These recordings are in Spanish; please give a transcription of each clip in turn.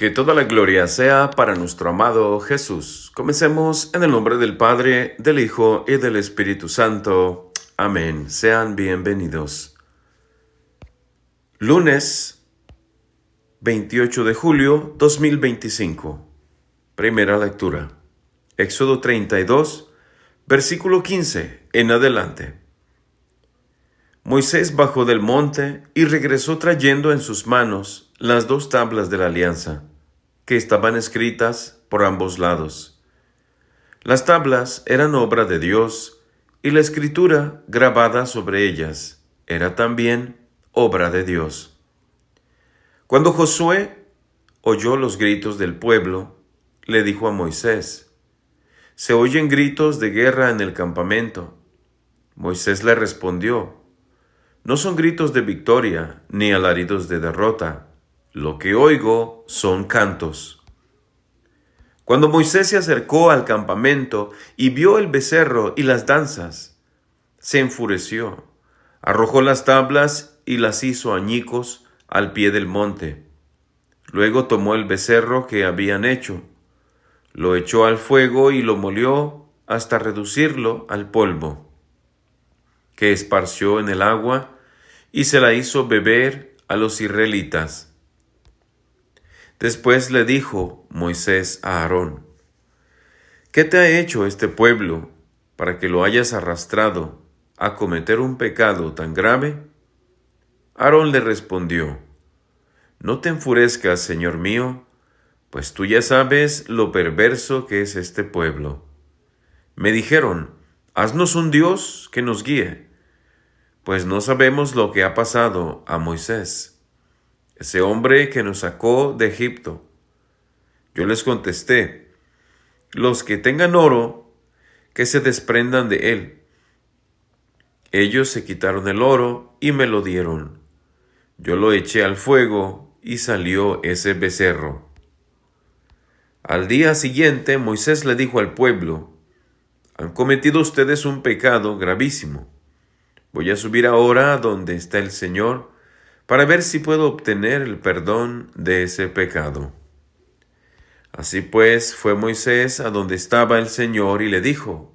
Que toda la gloria sea para nuestro amado Jesús. Comencemos en el nombre del Padre, del Hijo y del Espíritu Santo. Amén. Sean bienvenidos. Lunes 28 de julio 2025. Primera lectura. Éxodo 32, versículo 15 en adelante. Moisés bajó del monte y regresó trayendo en sus manos las 2 tablas de la alianza, que estaban escritas por ambos lados. Las tablas eran obra de Dios, y la escritura grabada sobre ellas era también obra de Dios. Cuando Josué oyó los gritos del pueblo, le dijo a Moisés: «Se oyen gritos de guerra en el campamento». Moisés le respondió: «No son gritos de victoria, ni alaridos de derrota. Lo que oigo son cantos». Cuando Moisés se acercó al campamento y vio el becerro y las danzas, se enfureció, arrojó las tablas y las hizo añicos al pie del monte. Luego tomó el becerro que habían hecho, lo echó al fuego y lo molió hasta reducirlo al polvo, que esparció en el agua y se la hizo beber a los israelitas. Después le dijo Moisés a Aarón: «¿Qué te ha hecho este pueblo para que lo hayas arrastrado a cometer un pecado tan grave?» Aarón le respondió: «No te enfurezcas, Señor mío, pues tú ya sabes lo perverso que es este pueblo. Me dijeron: haznos un Dios que nos guíe, pues no sabemos lo que ha pasado a Moisés, ese hombre que nos sacó de Egipto». Yo les contesté: «Los que tengan oro, que se desprendan de él». Ellos se quitaron el oro y me lo dieron. Yo lo eché al fuego y salió ese becerro. Al día siguiente Moisés le dijo al pueblo: «Han cometido ustedes un pecado gravísimo. Voy a subir ahora a donde está el Señor para ver si puedo obtener el perdón de ese pecado». Así pues, fue Moisés a donde estaba el Señor y le dijo: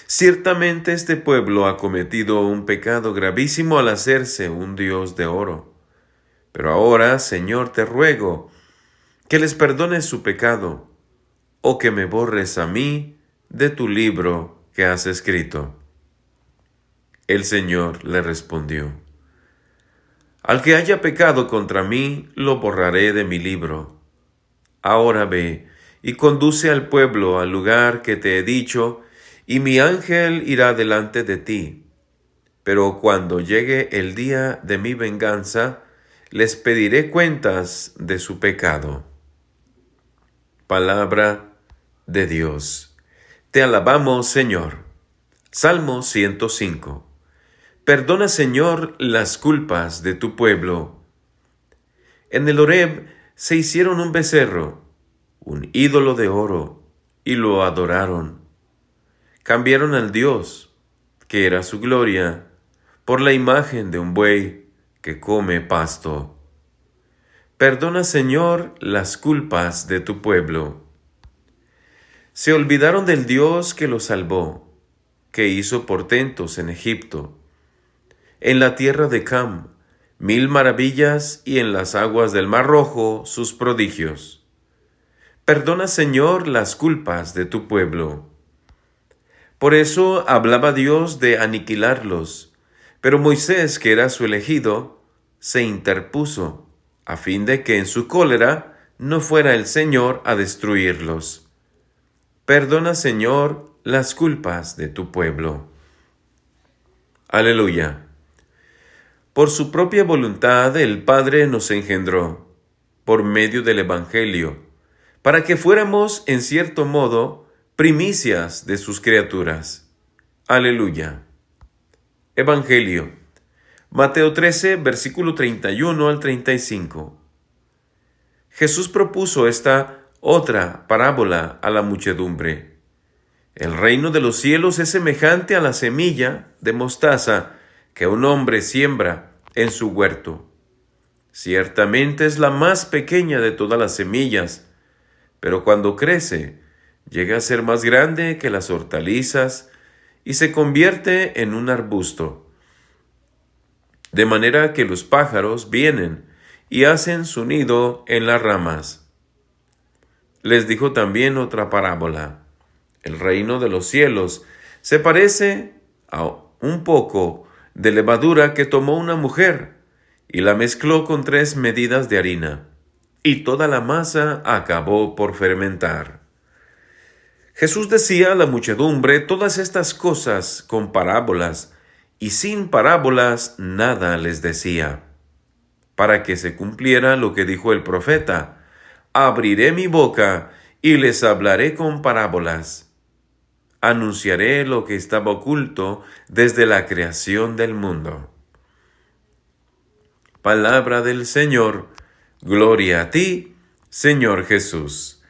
«Ciertamente este pueblo ha cometido un pecado gravísimo al hacerse un Dios de oro. Pero ahora, Señor, te ruego que les perdones su pecado, o que me borres a mí de tu libro que has escrito». El Señor le respondió: «Al que haya pecado contra mí, lo borraré de mi libro. Ahora ve y conduce al pueblo al lugar que te he dicho, y mi ángel irá delante de ti. Pero cuando llegue el día de mi venganza, les pediré cuentas de su pecado». Palabra de Dios. Te alabamos, Señor. Salmo 105. Perdona, Señor, las culpas de tu pueblo. En el Horeb se hicieron un becerro, un ídolo de oro, y lo adoraron. Cambiaron al Dios, que era su gloria, por la imagen de un buey que come pasto. Perdona, Señor, las culpas de tu pueblo. Se olvidaron del Dios que los salvó, que hizo portentos en Egipto, en la tierra de Cam, 1000 maravillas, y en las aguas del Mar Rojo sus prodigios. Perdona, Señor, las culpas de tu pueblo. Por eso hablaba Dios de aniquilarlos, pero Moisés, que era su elegido, se interpuso, a fin de que en su cólera no fuera el Señor a destruirlos. Perdona, Señor, las culpas de tu pueblo. Aleluya. Por su propia voluntad el Padre nos engendró, por medio del Evangelio, para que fuéramos, en cierto modo, primicias de sus criaturas. Aleluya. Evangelio. Mateo 13, versículo 31 al 35. Jesús propuso esta otra parábola a la muchedumbre. El reino de los cielos es semejante a la semilla de mostaza que un hombre siembra en su huerto. Ciertamente es la más pequeña de todas las semillas, pero cuando crece, llega a ser más grande que las hortalizas y se convierte en un arbusto, de manera que los pájaros vienen y hacen su nido en las ramas. Les dijo también otra parábola. El reino de los cielos se parece a un poco de levadura que tomó una mujer y la mezcló con 3 medidas de harina, y toda la masa acabó por fermentar. Jesús decía a la muchedumbre todas estas cosas con parábolas, y sin parábolas nada les decía, para que se cumpliera lo que dijo el profeta: abriré mi boca y les hablaré con parábolas. Anunciaré lo que estaba oculto desde la creación del mundo. Palabra del Señor. Gloria a ti, Señor Jesús.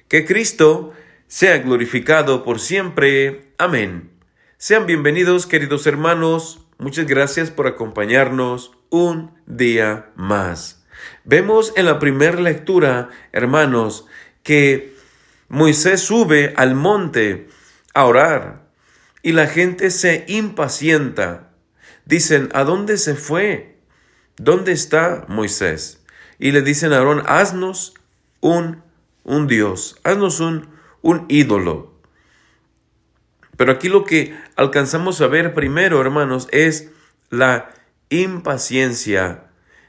Que Cristo sea glorificado por siempre. Amén. Sean bienvenidos, queridos hermanos. Muchas gracias por acompañarnos un día más. Vemos en la primera lectura, hermanos, que Moisés sube al monte a orar y la gente se impacienta. Dicen: ¿a dónde se fue? ¿Dónde está Moisés? Y le dicen a Aarón: haznos un Dios, haznos un ídolo. Pero aquí lo que alcanzamos a ver primero, hermanos, es la impaciencia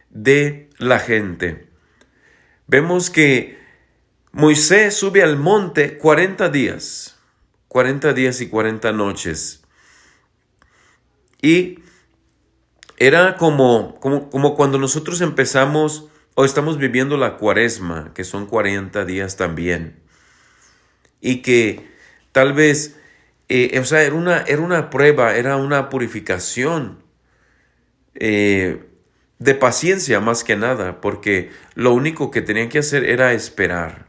de la gente. Vemos que Moisés sube al monte 40 días y 40 noches. Y era como cuando nosotros empezamos o estamos viviendo la Cuaresma, que son 40 días también. Y que tal vez, era una prueba, era una purificación de paciencia más que nada, porque lo único que tenían que hacer era esperar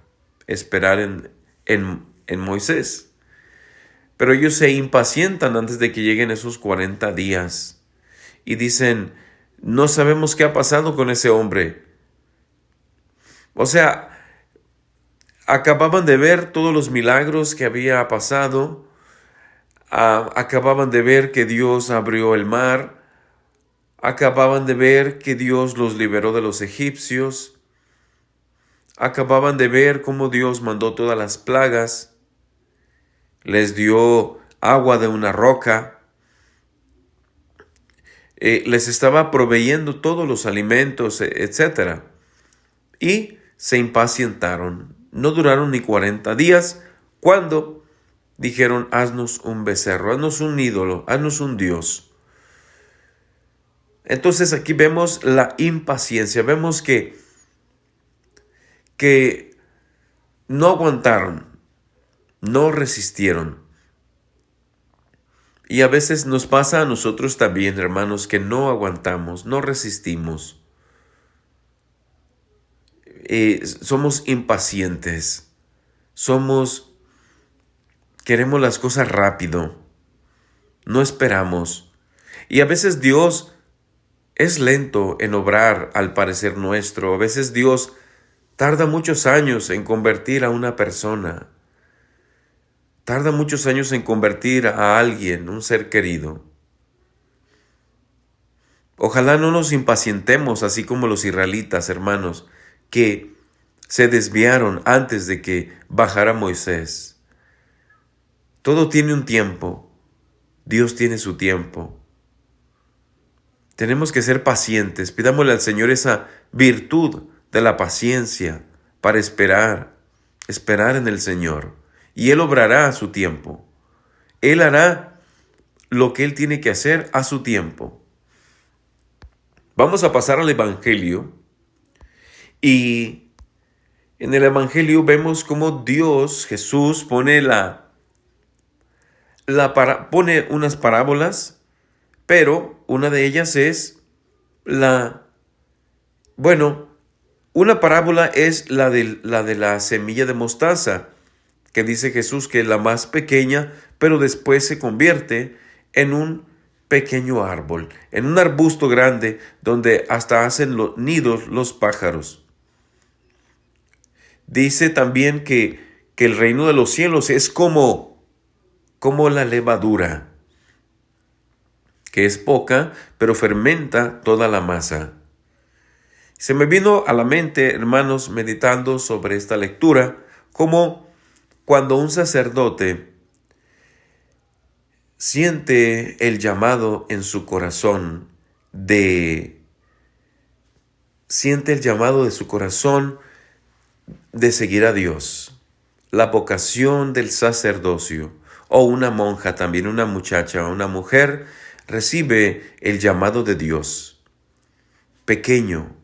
en Moisés. Pero ellos se impacientan antes de que lleguen esos 40 días. Y dicen: no sabemos qué ha pasado con ese hombre. O sea, acababan de ver todos los milagros que había pasado. Acababan de ver que Dios abrió el mar. Acababan de ver que Dios los liberó de los egipcios. Acababan de ver cómo Dios mandó todas las plagas. Les dio agua de una roca. Les estaba proveyendo todos los alimentos, etc. Y se impacientaron. No duraron ni 40 días cuando dijeron: haznos un becerro, haznos un ídolo, haznos un Dios. Entonces aquí vemos la impaciencia, vemos que no aguantaron, no resistieron. Y a veces nos pasa a nosotros también, hermanos, que no aguantamos, no resistimos. Somos impacientes. Queremos las cosas rápido. No esperamos. Y a veces Dios es lento en obrar al parecer nuestro. A veces Dios tarda muchos años en convertir a una persona. Tarda muchos años en convertir a alguien, un ser querido. Ojalá no nos impacientemos así como los israelitas, hermanos, que se desviaron antes de que bajara Moisés. Todo tiene un tiempo. Dios tiene su tiempo. Tenemos que ser pacientes. Pidámosle al Señor esa virtud de la paciencia para esperar en el Señor. Y Él obrará a su tiempo. Él hará lo que Él tiene que hacer a su tiempo. Vamos a pasar al Evangelio. Y en el Evangelio vemos cómo Dios, Jesús, pone pone unas parábolas, pero una de ellas es una parábola es la de la semilla de mostaza, que dice Jesús que es la más pequeña, pero después se convierte en un pequeño árbol, en un arbusto grande donde hasta hacen los nidos los pájaros. Dice también que el reino de los cielos es como la levadura, que es poca, pero fermenta toda la masa. Se me vino a la mente, hermanos, meditando sobre esta lectura, como cuando un sacerdote siente el llamado en su corazón siente el llamado de su corazón de seguir a Dios, la vocación del sacerdocio, o una monja, también una muchacha o una mujer, recibe el llamado de Dios, pequeño,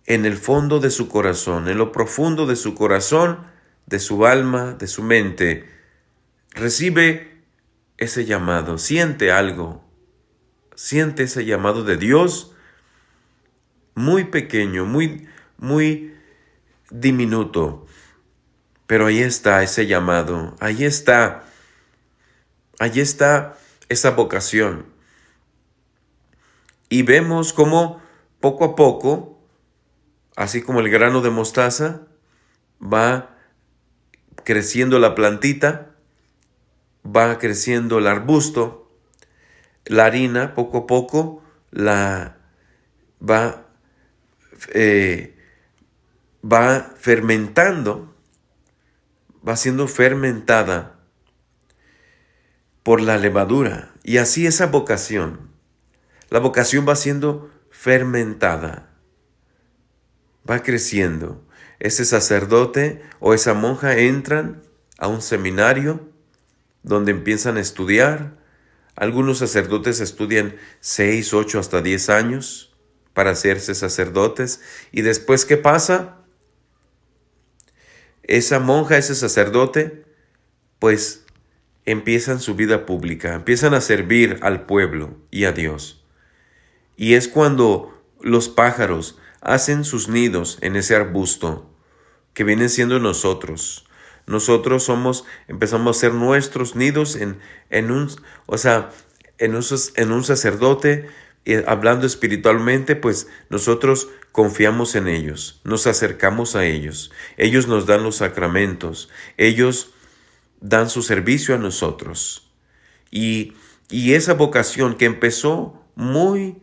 en el fondo de su corazón, en lo profundo de su corazón, de su alma, de su mente, recibe ese llamado, siente algo, siente ese llamado de Dios muy pequeño, muy diminuto, pero ahí está ese llamado, ahí está esa vocación. Y vemos cómo poco a poco, así como el grano de mostaza, va creciendo la plantita, va creciendo el arbusto, la harina poco a poco va fermentando, va siendo fermentada por la levadura. Y así esa vocación, la vocación va siendo fermentada, va creciendo. Ese sacerdote o esa monja entran a un seminario donde empiezan a estudiar. Algunos sacerdotes estudian 6, 8, hasta 10 años para hacerse sacerdotes. ¿Y después qué pasa? Esa monja, ese sacerdote, pues empiezan su vida pública, empiezan a servir al pueblo y a Dios. Y es cuando los pájaros hacen sus nidos en ese arbusto, que vienen siendo nosotros. Nosotros empezamos a hacer nuestros nidos en un sacerdote, hablando espiritualmente, pues nosotros confiamos en ellos, nos acercamos a ellos. Ellos nos dan los sacramentos, ellos dan su servicio a nosotros. Y esa vocación que empezó muy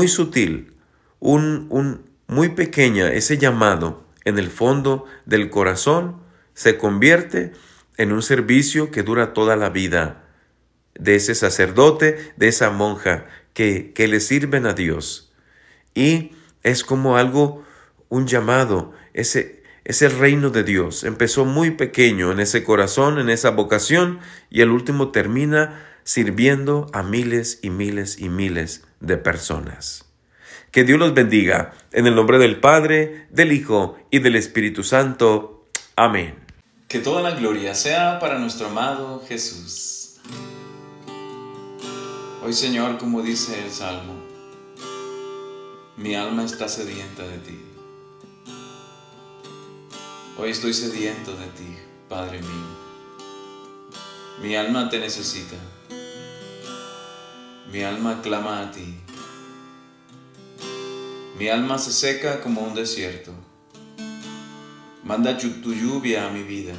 sutil, muy pequeña, ese llamado en el fondo del corazón, se convierte en un servicio que dura toda la vida de ese sacerdote, de esa monja que le sirven a Dios. Y es como un llamado, es el reino de Dios. Empezó muy pequeño en ese corazón, en esa vocación, y al último termina sirviendo a miles y miles y miles de personas. Que Dios los bendiga, en el nombre del Padre, del Hijo y del Espíritu Santo. Amén. Que toda la gloria sea para nuestro amado Jesús. Hoy, Señor, como dice el Salmo, mi alma está sedienta de ti. Hoy estoy sediento de ti, Padre mío. Mi alma te necesita. Mi alma clama a ti. Mi alma se seca como un desierto. Manda tu lluvia a mi vida.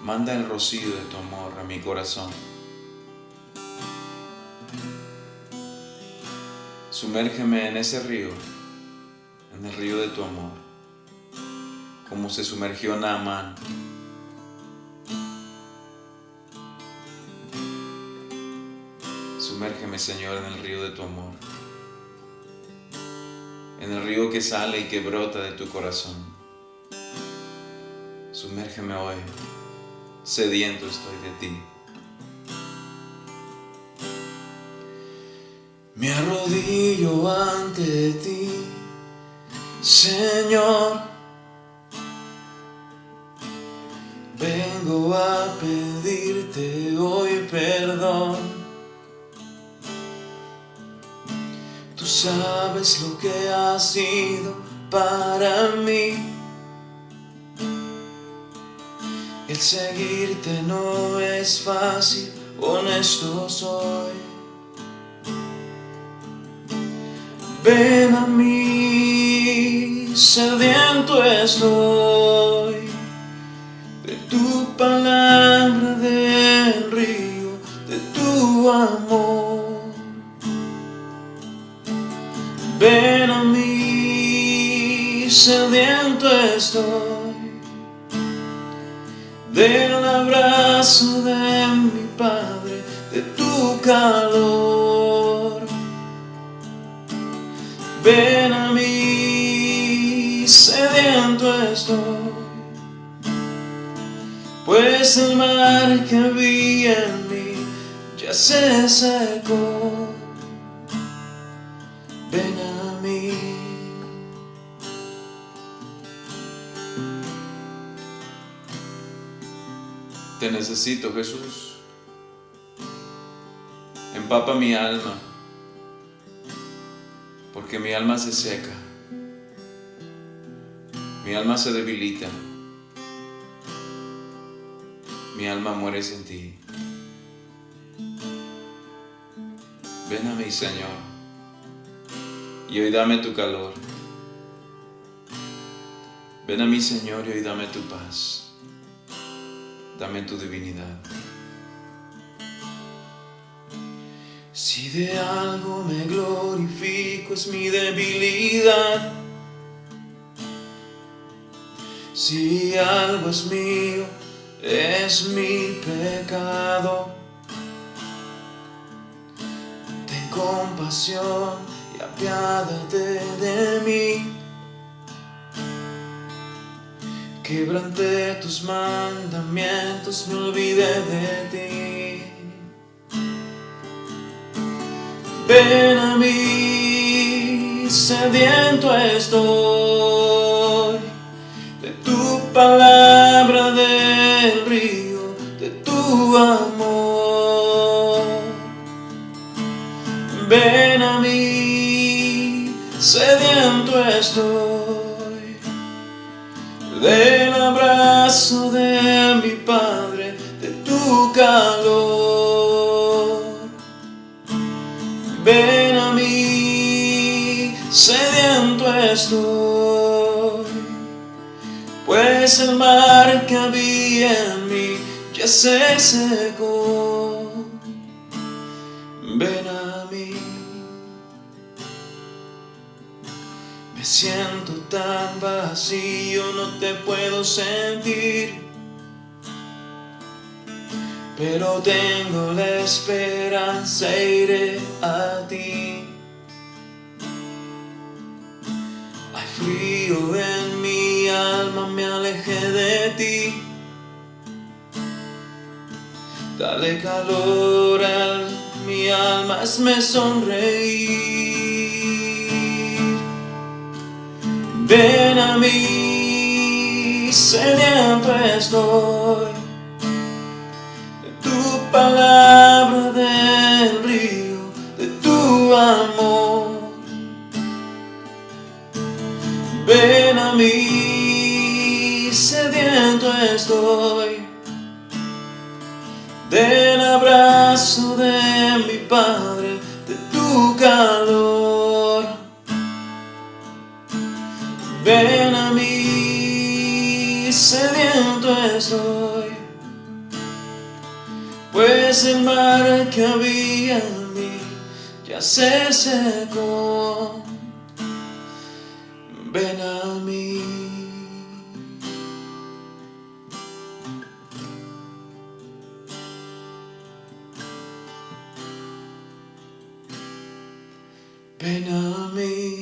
Manda el rocío de tu amor a mi corazón. Sumérgeme en ese río, en el río de tu amor, como se sumergió Naamán. Sumérgeme, Señor, en el río de tu amor, en el río que sale y que brota de tu corazón. Sumérgeme hoy, sediento estoy de ti. Me arrodillo ante ti, Señor. Vengo a pedirte hoy perdón. Tú sabes lo que ha sido para mí. El seguirte no es fácil honesto soy. Ven a mí, sediento estoy de tu palabra, del río de tu amor. Ven a mí, sediento estoy del abrazo de mi Padre, de tu calor. Ven a mí, sediento estoy, pues el mar que había en mí ya se secó. Ven a mí. Te necesito, Jesús. Empapa mi alma, porque mi alma se seca, mi alma se debilita, mi alma muere sin ti. Ven a mí, Señor, y hoy dame tu calor. Ven a mí, Señor, y hoy dame tu paz. Dame tu divinidad. Si de algo me glorifico es mi debilidad. Si algo es mío es mi pecado. Ten compasión y apiádate de mí. Quebranté tus mandamientos, me olvidé de ti. Ven a mí, sediento estoy de tu palabra, del río de tu amor. Ven a mí, sediento estoy del abrazo de mi Padre, de tu calor. Ven a mí, sediento estoy, pues el mar que había en mí ya se secó. Ven a mí. Me siento tan vacío, no te puedo sentir, pero tengo la esperanza, iré a ti. Hay frío en mi alma, me alejé de ti. Dale calor a mi alma, hazme sonreír. Ven a mí, sediento estoy de tu palabra, del río de tu amor. Ven a mí, sediento estoy del abrazo de mi Padre, de tu calor. Ven a mí, sediento estoy, pues el mar que había en mí ya se secó. Ven a mí. Ven a mí.